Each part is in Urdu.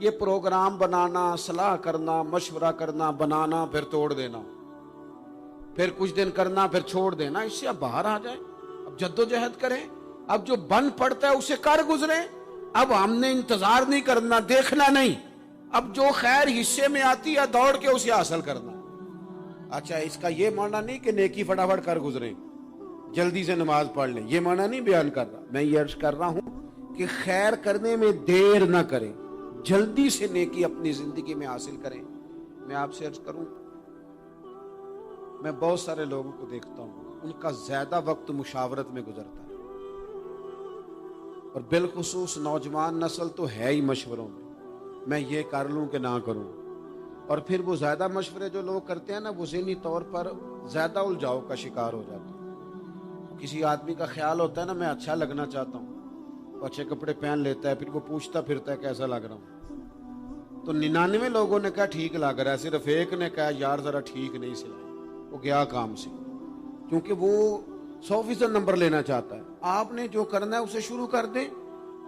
یہ پروگرام بنانا، صلاح کرنا، مشورہ کرنا، بنانا پھر توڑ دینا، پھر کچھ دن کرنا پھر چھوڑ دینا، اس سے اب باہر آ جائیں، اب جدوجہد کریں، اب جو بن پڑتا ہے اسے کر گزریں۔ اب ہم نے انتظار نہیں کرنا، دیکھنا نہیں، اب جو خیر حصے میں آتی ہے دوڑ کے اسے حاصل کرنا۔ اچھا، اس کا یہ معنی نہیں کہ نیکی فٹافٹ کر گزریں، جلدی سے نماز پڑھ لیں، یہ معنی نہیں بیان کر رہا۔ میں یہ عرض کر رہا ہوں کہ خیر کرنے میں دیر نہ کریں، جلدی سے نیکی اپنی زندگی میں حاصل کریں۔ میں آپ سے عرض کروں، میں بہت سارے لوگوں کو دیکھتا ہوں، ان کا زیادہ وقت مشاورت میں گزرتا ہے، اور بالخصوص نوجوان نسل تو ہے ہی مشوروں میں یہ کر لوں کہ نہ کروں، اور پھر وہ زیادہ مشورے جو لوگ کرتے ہیں نا، وہ ذہنی طور پر زیادہ الجھاؤ کا شکار ہو جاتے ہیں۔ کسی آدمی کا خیال ہوتا ہے نا، میں اچھا لگنا چاہتا ہوں، اچھے کپڑے پہن لیتا ہے، پھر وہ پوچھتا پھرتا ہے کیسا لگ رہا ہوں، تو 99 لوگوں نے کہا ٹھیک لگ رہا ہے، صرف ایک نے کہا یار ذرا ٹھیک نہیں سلائی، وہ گیا کام سے، کیونکہ وہ 100% نمبر لینا چاہتا ہے۔ آپ نے جو کرنا ہے اسے شروع کر دیں،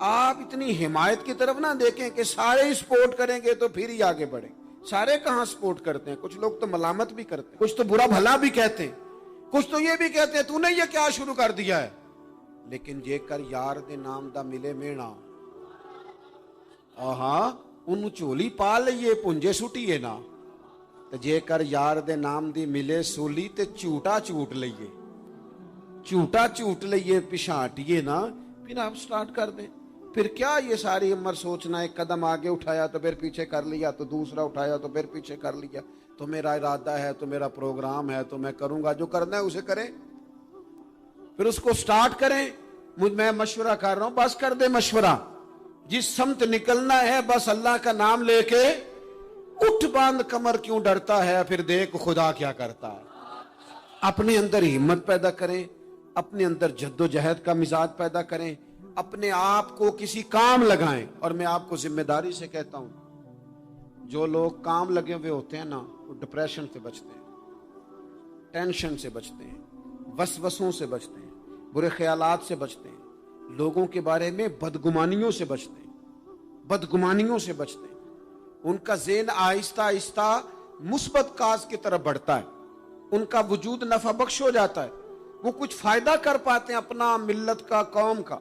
آپ اتنی حمایت کی طرف نہ دیکھیں کہ سارے سپورٹ کریں گے تو پھر ہی آگے بڑھیں۔ سارے کہاں سپورٹ کرتے ہیں، کچھ لوگ تو ملامت بھی کرتے ہیں، کچھ تو برا بھلا بھی کہتے ہیں، کچھ تو یہ بھی کہتے ہیں تو نے یہ کیا شروع کر دیا ہے۔ لیکن جے کر یار دے نام دا ملے مینا، آہاں انہوں چولی پا لئیے پنجے سٹیے نا، جے کر یار دے نام دی ملے سولی تے چوٹا چوٹ لئیے، چوٹا چوٹ لئیے پشانٹیے نا، پھر آپ سٹارٹ کر دیں۔ پھر کیا یہ ساری عمر سوچنا، ایک قدم آگے اٹھایا تو پھر پیچھے کر لیا، تو دوسرا اٹھایا تو پھر پیچھے کر لیا، تو میرا ارادہ ہے، تو میرا پروگرام ہے، تو میں کروں گا، جو کرنا ہے اسے کریں، پھر اس کو سٹارٹ کریں۔ میں مشورہ کر رہا ہوں، بس کر دے مشورہ، جس سمت نکلنا ہے بس اللہ کا نام لے کے اٹھ، باندھ کمر کیوں ڈرتا ہے، پھر دیکھ خدا کیا کرتا ہے۔ اپنے اندر ہمت پیدا کریں، اپنے اندر جد و جہد کا مزاج پیدا کریں، اپنے آپ کو کسی کام لگائیں۔ اور میں آپ کو ذمہ داری سے کہتا ہوں، جو لوگ کام لگے ہوئے ہوتے ہیں نا، وہ ڈپریشن سے بچتے ہیں، ٹینشن سے بچتے ہیں، وسوسوں سے بچتے ہیں، برے خیالات سے بچتے ہیں، لوگوں کے بارے میں بدگمانیوں سے بچتے ہیں، بدگمانیوں سے بچتے ہیں۔ ان کا ذہن آہستہ آہستہ مثبت کاز کی طرف بڑھتا ہے، ان کا وجود نفع بخش ہو جاتا ہے، وہ کچھ فائدہ کر پاتے ہیں اپنا، ملت کا، قوم کا۔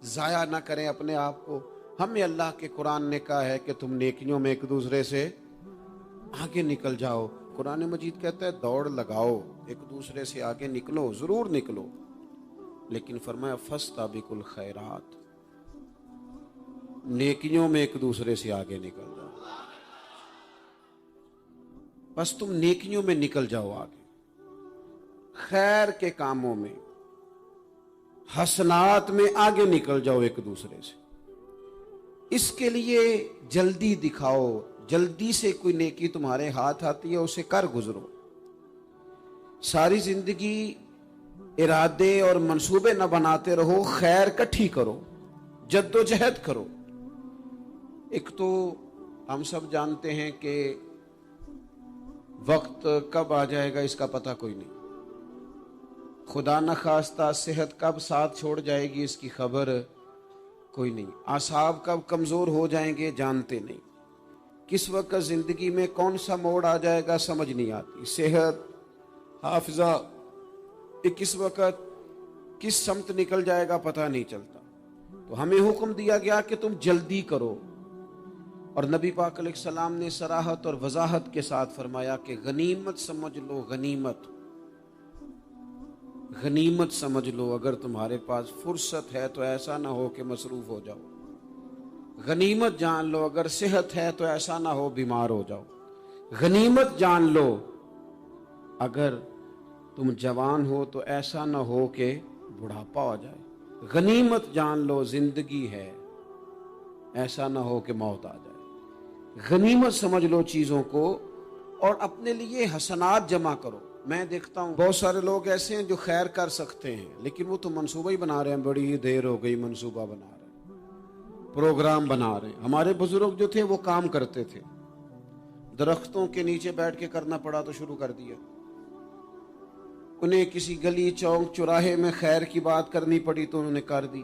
ضائع نہ کریں اپنے آپ کو۔ ہمیں اللہ کے قرآن نے کہا ہے کہ تم نیکیوں میں ایک دوسرے سے آگے نکل جاؤ۔ قرآن مجید کہتا ہے دوڑ لگاؤ، ایک دوسرے سے آگے نکلو، ضرور نکلو، لیکن فرمایا فاستبقوا الخیرات، نیکیوں میں ایک دوسرے سے آگے نکل جاؤ، بس تم نیکیوں میں نکل جاؤ آگے، خیر کے کاموں میں، حسنات میں آگے نکل جاؤ ایک دوسرے سے۔ اس کے لیے جلدی دکھاؤ، جلدی سے کوئی نیکی تمہارے ہاتھ آتی ہے اسے کر گزرو۔ ساری زندگی ارادے اور منصوبے نہ بناتے رہو، خیر کٹھی کرو، جد و جہد کرو۔ ایک تو ہم سب جانتے ہیں کہ وقت کب آ جائے گا اس کا پتہ کوئی نہیں، خدا نہ خواستہ صحت کب ساتھ چھوڑ جائے گی اس کی خبر کوئی نہیں، اعصاب کب کمزور ہو جائیں گے جانتے نہیں، کس وقت زندگی میں کون سا موڑ آ جائے گا سمجھ نہیں آتی، صحت، حافظہ، کس وقت کس سمت نکل جائے گا پتہ نہیں چلتا۔ تو ہمیں حکم دیا گیا کہ تم جلدی کرو، اور نبی پاک علیہ السلام نے صراحت اور وضاحت کے ساتھ فرمایا کہ غنیمت سمجھ لو، غنیمت غنیمت سمجھ لو، اگر تمہارے پاس فرصت ہے تو ایسا نہ ہو کہ مصروف ہو جاؤ، غنیمت جان لو، اگر صحت ہے تو ایسا نہ ہو بیمار ہو جاؤ، غنیمت جان لو، اگر تم جوان ہو تو ایسا نہ ہو کہ بڑھاپا ہو جائے، غنیمت جان لو زندگی ہے، ایسا نہ ہو کہ موت آ جائے، غنیمت سمجھ لو چیزوں کو، اور اپنے لیے حسنات جمع کرو۔ میں دیکھتا ہوں بہت سارے لوگ ایسے ہیں جو خیر کر سکتے ہیں لیکن وہ تو منصوبہ ہی بنا رہے ہیں، بڑی دیر ہو گئی منصوبہ بنا رہے ہیں، پروگرام بنا رہے ہیں۔ ہمارے بزرگ جو تھے وہ کام کرتے تھے، درختوں کے نیچے بیٹھ کے کرنا پڑا تو شروع کر دیا، انہیں کسی گلی چوک چوراہے میں خیر کی بات کرنی پڑی تو انہوں نے کر دی،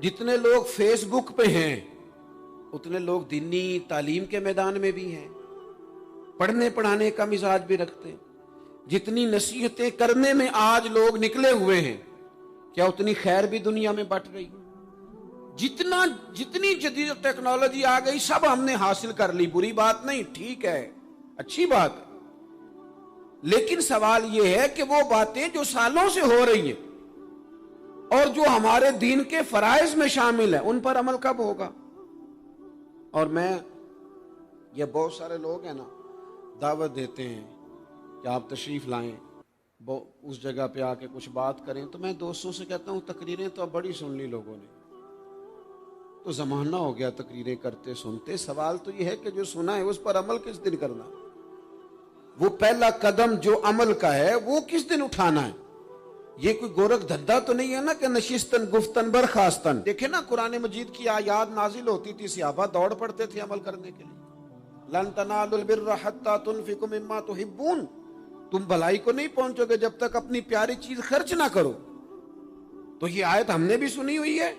جتنے لوگ فیس بک پہ ہیں اتنے لوگ دینی تعلیم کے میدان میں بھی ہیں، پڑھنے پڑھانے کا مزاج بھی رکھتے ہیں۔ جتنی نصیحتیں کرنے میں آج لوگ نکلے ہوئے ہیں، کیا اتنی خیر بھی دنیا میں بٹ رہی؟ جتنی جدید ٹیکنالوجی آ گئی سب ہم نے حاصل کر لی، بری بات نہیں، ٹھیک ہے، اچھی بات ہے، لیکن سوال یہ ہے کہ وہ باتیں جو سالوں سے ہو رہی ہیں اور جو ہمارے دین کے فرائض میں شامل ہیں ان پر عمل کب ہوگا؟ اور یہ بہت سارے لوگ ہیں نا دعوت دیتے ہیں کہ آپ تشریف لائیں، اس جگہ پہ آ کے کچھ بات کریں، تو میں دوستوں سے کہتا ہوں تقریریں تو اب بڑی سن لی لوگوں نے، تو زمانہ ہو گیا تقریریں کرتے سنتے، سوال تو یہ ہے کہ جو سنا ہے اس پر عمل کس دن کرنا؟ وہ پہلا قدم جو عمل کا ہے وہ کس دن اٹھانا ہے؟ یہ کوئی گورکھ دھندا تو نہیں ہے نا کہ نشستن گفتن برخاستن۔ دیکھیں نا قرآن مجید کی آیات نازل ہوتی تھی، صحابہ دوڑ پڑتے تھے عمل کرنے کے لیے۔ لن تنالوا البر حتى تنفقوا مما تحبون، تم بھلائی کو نہیں پہنچو گے جب تک اپنی پیاری چیز خرچ نہ کرو۔ تو یہ آیت ہم نے بھی سنی ہوئی ہے،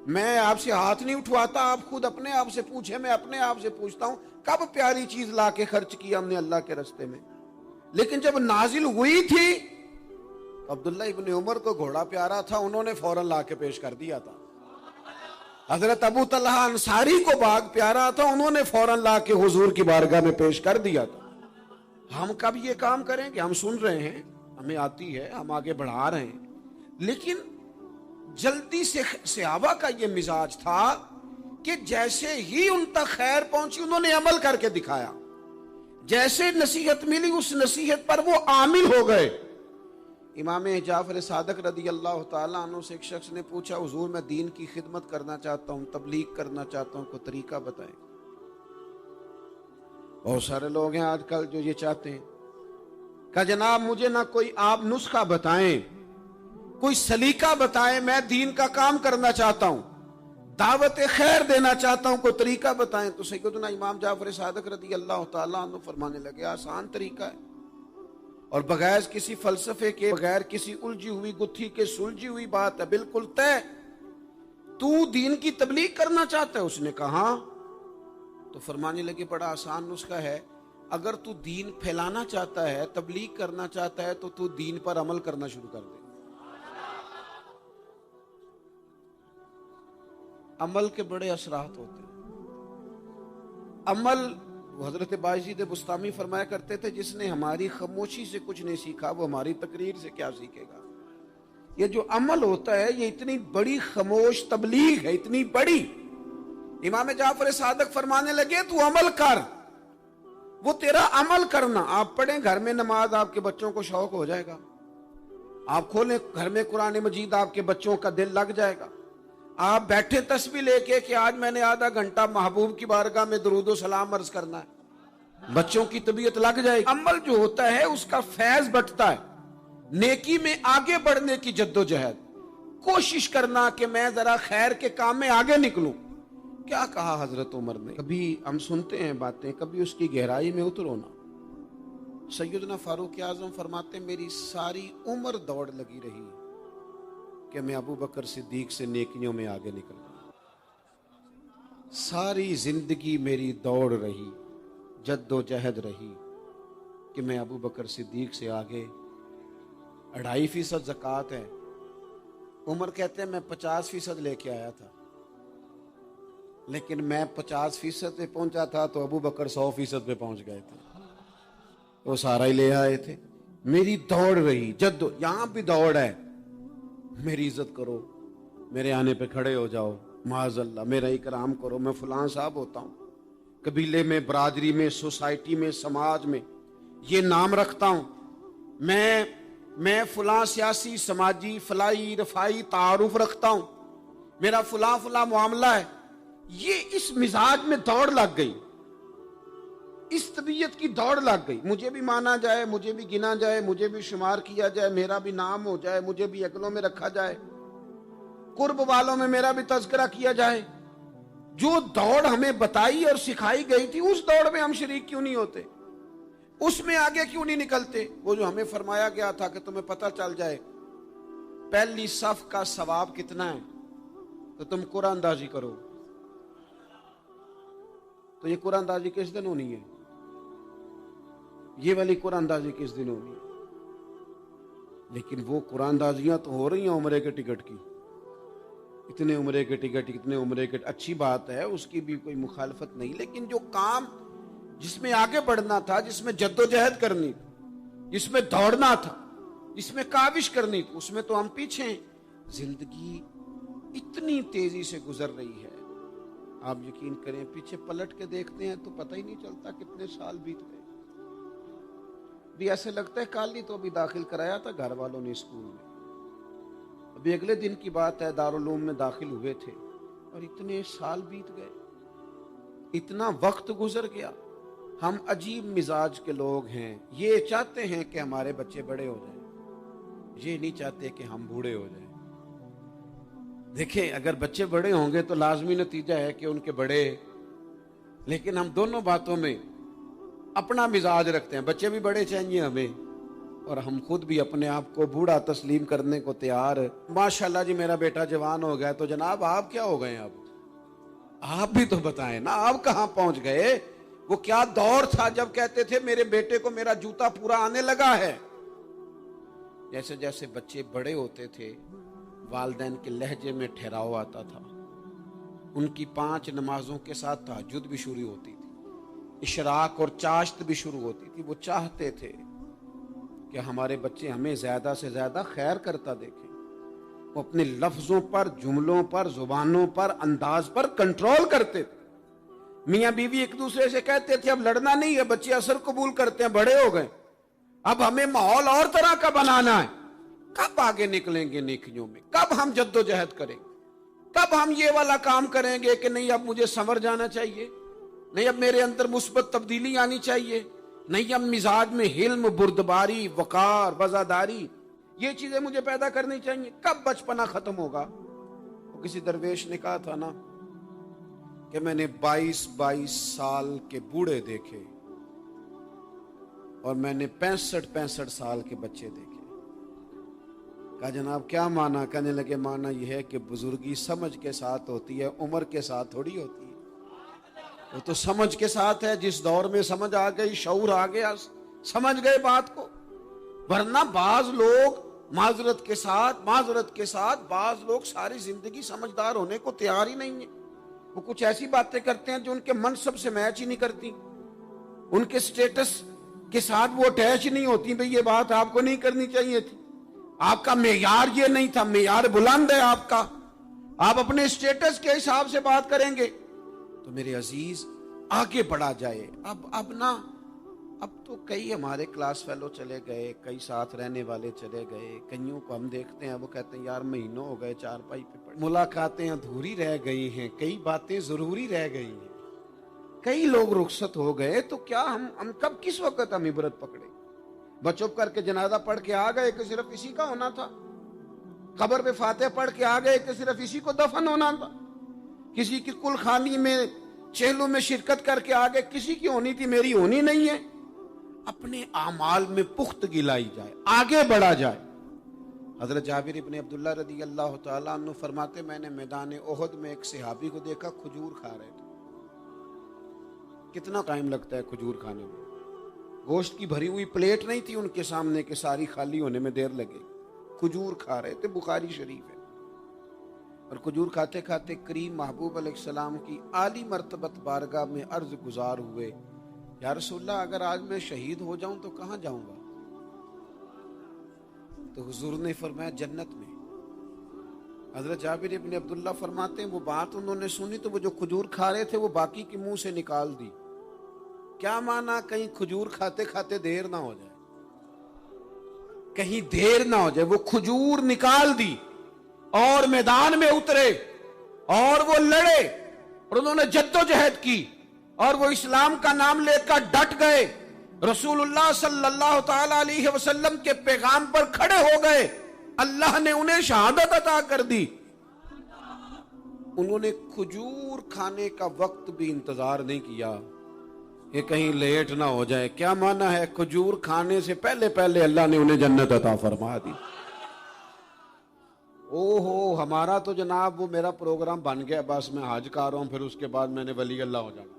میں آپ سے ہاتھ نہیں اٹھواتا، آپ خود اپنے آپ سے پوچھیں، میں اپنے آپ سے پوچھتا ہوں کب پیاری چیز لا کے خرچ کیا ہم نے اللہ کے راستے میں؟ لیکن جب نازل ہوئی تھی عبداللہ ابن عمر کو گھوڑا پیارا تھا، انہوں نے فوراً لا کے پیش کر دیا تھا۔ حضرت ابو طلحہ انصاری کو باغ پیارا تھا، انہوں نے فوراً لا کے حضور کی بارگاہ میں پیش کر دیا تھا۔ ہم کب یہ کام کریں گے؟ ہم سن رہے ہیں، ہمیں آتی ہے، ہم آگے بڑھا رہے ہیں، لیکن جلدی سے صحابہ کا یہ مزاج تھا کہ جیسے ہی ان تک خیر پہنچی انہوں نے عمل کر کے دکھایا، جیسے نصیحت ملی اس نصیحت پر وہ عامل ہو گئے۔ امام جعفر صادق رضی اللہ تعالیٰ عنہ سے ایک شخص نے پوچھا، حضور میں دین کی خدمت کرنا چاہتا ہوں، تبلیغ کرنا چاہتا ہوں، کوئی طریقہ بتائیں۔ بہت سارے لوگ ہیں آج کل جو یہ چاہتے ہیں کہ جناب مجھے نہ کوئی آپ نسخہ بتائیں، کوئی سلیقہ بتائیں، میں دین کا کام کرنا چاہتا ہوں، دعوت خیر دینا چاہتا ہوں، کوئی طریقہ بتائیں۔ تو سیدنا امام جعفر صادق رضی اللہ تعالیٰ عنہ فرمانے لگے، آسان طریقہ ہے، اور بغیر کسی فلسفے کے، بغیر کسی الجھی ہوئی گتھی کے سلجھی ہوئی بات ہے، بالکل طے۔ تو دین کی تبلیغ کرنا چاہتا ہے؟ اس نے کہا، تو فرمانے لگے بڑا آسان نسخہ ہے، اگر تو دین پھیلانا چاہتا ہے، تبلیغ کرنا چاہتا ہے، تو دین پر عمل کرنا شروع کر دے۔ عمل کے بڑے اثرات ہوتے ہیں۔ عمل، حضرت باجید بستامی فرمایا کرتے تھے، جس نے ہماری خاموشی سے کچھ نہیں سیکھا وہ ہماری تقریر سے کیا سیکھے گا۔ یہ جو عمل ہوتا ہے یہ اتنی بڑی خاموش تبلیغ ہے، اتنی بڑی۔ امام جعفر صادق فرمانے لگے تو عمل کر، وہ تیرا عمل کرنا۔ آپ پڑھیں گھر میں نماز، آپ کے بچوں کو شوق ہو جائے گا، آپ کھولیں گھر میں قرآن مجید، آپ کے بچوں کا دل لگ جائے گا۔ آپ بیٹھے تسبیح لے کے کہ آج میں نے آدھا گھنٹہ محبوب کی بارگاہ میں درود و سلام عرض کرنا ہے، بچوں کی طبیعت لگ جائے گی۔ عمل جو ہوتا ہے اس کا فیض بٹتا ہے، نیکی میں آگے بڑھنے کی جد و جہد، کوشش کرنا کہ میں ذرا خیر کے کام میں آگے نکلوں۔ کیا کہا حضرت عمر نے؟ کبھی ہم سنتے ہیں باتیں، کبھی اس کی گہرائی میں اترو نا۔ سیدنا فاروق اعظم فرماتے ہیں میری ساری عمر دوڑ لگی رہی کہ میں ابو بکر صدیق سے نیکیوں میں آگے نکل گیا، ساری زندگی میری دوڑ رہی، جد و جہد رہی کہ میں ابو بکر صدیق سے آگے۔ 2.5% زکوٰۃ ہے، عمر کہتے ہیں میں 50% لے کے آیا تھا، لیکن میں 50% پہ پہنچا تھا تو ابو بکر 100% پہ پہنچ گئے تھے، وہ سارا ہی لے آئے تھے۔ میری دوڑ رہی، یہاں بھی دوڑ ہے، میری عزت کرو، میرے آنے پہ کھڑے ہو جاؤ، معاذ اللہ میرا اکرام کرو، میں فلاں صاحب ہوتا ہوں، قبیلے میں، برادری میں، سوسائٹی میں، سماج میں یہ نام رکھتا ہوں، میں فلاں سیاسی، سماجی، فلائی، رفائی تعارف رکھتا ہوں، میرا فلاں معاملہ ہے۔ یہ اس مزاج میں دوڑ لگ گئی، اس طبیعت کی دوڑ لگ گئی، مجھے بھی مانا جائے، مجھے بھی گنا جائے، مجھے بھی شمار کیا جائے، میرا بھی نام ہو جائے، مجھے بھی اگلوں میں رکھا جائے، قرب والوں میں میرا بھی تذکرہ کیا جائے۔ جو دوڑ ہمیں بتائی اور سکھائی گئی تھی اس دوڑ میں ہم شریک کیوں نہیں ہوتے؟ اس میں آگے کیوں نہیں نکلتے؟ وہ جو ہمیں فرمایا گیا تھا کہ تمہیں پتہ چل جائے پہلی صف کا ثواب کتنا ہے، تو تم قرآن اندازی کرو. تو یہ قرآن اندازی کس دن ہونی ہے؟ یہ والی قرآن اندازی کس دن ہونی ہے؟ لیکن وہ قرآن اندازیاں تو ہو رہی ہیں عمرے کے ٹکٹ کی. اتنے عمرے کے ٹکٹ، اتنے عمرے کے، اچھی بات ہے، اس کی بھی کوئی مخالفت نہیں، لیکن جو کام جس میں آگے بڑھنا تھا، جس میں جد و جہد کرنی تھی، جس میں دوڑنا تھا، جس میں کاوش کرنی تھی، اس میں تو ہم پیچھے ہیں. زندگی اتنی تیزی سے گزر رہی ہے، آپ یقین کریں پیچھے پلٹ کے دیکھتے ہیں تو پتہ ہی نہیں چلتا کتنے سال بیت گئے. بھی ایسے لگتا ہے کل ہی تو ابھی داخل کرایا تھا گھر والوں نے اسکول میں، ابھی اگلے دن کی بات ہے دارالعلوم میں داخل ہوئے تھے اور اتنے سال بیت گئے، اتنا وقت گزر گیا. ہم عجیب مزاج کے لوگ ہیں، یہ چاہتے ہیں کہ ہمارے بچے بڑے ہو جائیں، یہ نہیں چاہتے کہ ہم بوڑھے ہو جائیں. دیکھیں اگر بچے بڑے ہوں گے تو لازمی نتیجہ ہے کہ ان کے بڑے، لیکن ہم دونوں باتوں میں اپنا مزاج رکھتے ہیں. بچے بھی بڑے چاہیے ہمیں اور ہم خود بھی اپنے آپ کو بوڑھا تسلیم کرنے کو تیار. ماشاءاللہ جی میرا بیٹا جوان ہو گیا، تو جناب آپ کیا ہو گئے؟ اب آپ بھی تو بتائیں نا، آپ کہاں پہنچ گئے؟ وہ کیا دور تھا جب کہتے تھے میرے بیٹے کو میرا جوتا پورا آنے لگا ہے. جیسے جیسے بچے بڑے ہوتے تھے والدین کے لہجے میں ٹھہراؤ آتا تھا، ان کی 5 نمازوں کے ساتھ تہجد بھی شروع ہوتی تھی، اشراق اور چاشت بھی شروع ہوتی تھی. وہ چاہتے تھے کہ ہمارے بچے ہمیں زیادہ سے زیادہ خیر کرتا دیکھیں. وہ اپنے لفظوں پر، جملوں پر، زبانوں پر، انداز پر کنٹرول کرتے تھے. میاں بیوی ایک دوسرے سے کہتے تھے اب لڑنا نہیں ہے، بچے اثر قبول کرتے ہیں، بڑے ہو گئے، اب ہمیں ماحول اور طرح کا بنانا ہے. کب آگے نکلیں گے نیکیوں میں؟ کب ہم جد و جہد کریں گے؟ کب ہم یہ والا کام کریں گے کہ نہیں اب مجھے سنور جانا چاہیے، نہیں اب میرے اندر مثبت تبدیلی آنی چاہیے، نہیں اب مزاج میں حلم، بردباری، وقار، وزاداری، یہ چیزیں مجھے پیدا کرنی چاہیے. کب بچپنا ختم ہوگا؟ کسی درویش نے کہا تھا نا کہ میں نے 22 سال کے بوڑھے دیکھے اور میں نے 65 سال کے بچے دیکھے. کہا جناب کیا معنی؟ کہنے لگے معنی یہ ہے کہ بزرگی سمجھ کے ساتھ ہوتی ہے، عمر کے ساتھ تھوڑی ہوتی ہے. وہ تو سمجھ کے ساتھ ہے، جس دور میں سمجھ آ گئی، شعور آ گیا، سمجھ گئے بات کو. ورنہ بعض لوگ معذرت کے ساتھ بعض لوگ ساری زندگی سمجھدار ہونے کو تیار ہی نہیں ہیں. وہ کچھ ایسی باتیں کرتے ہیں جو ان کے منصب سے میچ ہی نہیں کرتی، ان کے سٹیٹس کے ساتھ وہ اٹیچ نہیں ہوتی. بھئی یہ بات آپ کو نہیں کرنی چاہیے تھی، آپ کا معیار یہ نہیں تھا، معیار بلند ہے آپ کا، آپ اپنے سٹیٹس کے حساب سے بات کریں گے. تو میرے عزیز آگے بڑھا جائے. اب تو کئی ہمارے کلاس فیلو چلے گئے، کئی ساتھ رہنے والے چلے گئے، کئیوں کو ہم دیکھتے ہیں وہ کہتے ہیں یار مہینوں ہو گئے چارپائی پہ پڑے، ملاقاتیں ادھوری رہ گئی ہیں، کئی باتیں ضروری رہ گئی ہیں، کئی لوگ رخصت ہو گئے. تو کیا ہم کب کس وقت ہم عبرت پکڑے؟ بس چپ کر کے جنازہ پڑھ کے آ گئے کہ صرف اسی کا ہونا تھا، قبر پہ فاتحہ پڑھ کے آ گئے کہ صرف اسی کو دفن ہونا تھا، کسی کی کل خانی میں چہلوں میں شرکت کر کے آ گئے، کسی کی ہونی تھی میری ہونی نہیں ہے. اپنے اعمال میں پختگی لائی جائے، آگے بڑھا جائے. حضرت جابر ابن عبداللہ رضی اللہ تعالیٰ عنہ فرماتے میں نے میدان احد میں ایک صحابی کو دیکھا کھجور کھا رہے تھے. کتنا ٹائم لگتا ہے کھجور کھانے میں؟ گوشت کی بھری ہوئی پلیٹ نہیں تھی ان کے سامنے کہ ساری خالی ہونے میں دیر لگے. کھجور کھا رہے تھے، بخاری شریف ہے. اور کھجور کھاتے کھاتے کریم محبوب علیہ السلام کی عالی مرتبت بارگاہ میں عرض گزار ہوئے یا رسول اللہ اگر آج میں شہید ہو جاؤں تو کہاں جاؤں گا؟ تو حضور نے فرمایا جنت میں. حضرت جابر ابن عبداللہ فرماتے ہیں وہ بات انہوں نے سنی تو وہ جو کھجور کھا رہے تھے وہ باقی کے منہ سے نکال دی. کیا معنی؟ کہیں کھجور کھاتے کھاتے دیر نہ ہو جائے، کہیں دیر نہ ہو جائے. وہ کھجور نکال دی اور میدان میں اترے اور وہ لڑے اور انہوں نے جد و جہد کی اور وہ اسلام کا نام لے کر ڈٹ گئے، رسول اللہ صلی اللہ تعالی علیہ وسلم کے پیغام پر کھڑے ہو گئے. اللہ نے انہیں شہادت عطا کر دی. انہوں نے کھجور کھانے کا وقت بھی انتظار نہیں کیا کہ کہیں لیٹ نہ ہو جائے. کیا معنی ہے؟ کھجور کھانے سے پہلے اللہ نے انہیں جنت عطا فرما دی. اوہو ہمارا تو جناب وہ میرا پروگرام بن گیا، بس میں حج کر رہا ہوں، پھر اس کے بعد میں نے ولی اللہ ہو جانا،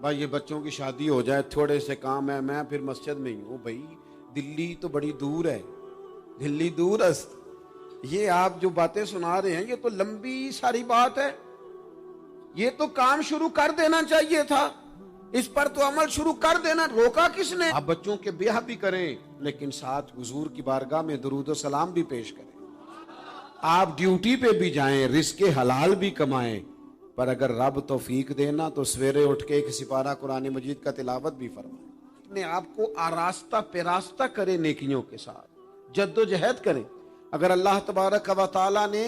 بھائی یہ بچوں کی شادی ہو جائے، تھوڑے سے کام ہے، میں پھر مسجد میں ہی ہوں۔ بھائی دلی تو بڑی دور ہے، دلی دور است، یہ آپ جو باتیں سنا رہے ہیں یہ تو لمبی ساری بات ہے، یہ تو کام شروع کر دینا چاہیے تھا، اس پر تو عمل شروع کر دینا، روکا کس نے؟ آپ بچوں کے بیاہ بھی کریں لیکن ساتھ حضور کی بارگاہ میں درود و سلام بھی پیش کریں، آپ ڈیوٹی پہ بھی جائیں، رزق حلال بھی کمائیں، پر اگر رب توفیق دینا تو سویرے اٹھ کے ایک سپارہ قرآن مجید کا تلاوت بھی فرمائیں، اپنے آپ کو آراستہ پیراستہ کریں، نیکیوں کے ساتھ جد و جہد کریں۔ اگر اللہ تبارک و تعالیٰ نے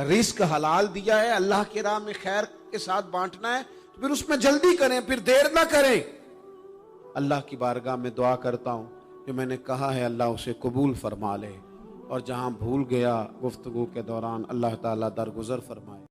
رزق حلال دیا ہے، اللہ کی راہ میں خیر کے ساتھ بانٹنا ہے، تو پھر اس میں جلدی کریں، پھر دیر نہ کریں۔ اللہ کی بارگاہ میں دعا کرتا ہوں جو میں نے کہا ہے اللہ اسے قبول فرما لے، اور جہاں بھول گیا گفتگو کے دوران اللہ تعالیٰ درگزر فرمائے۔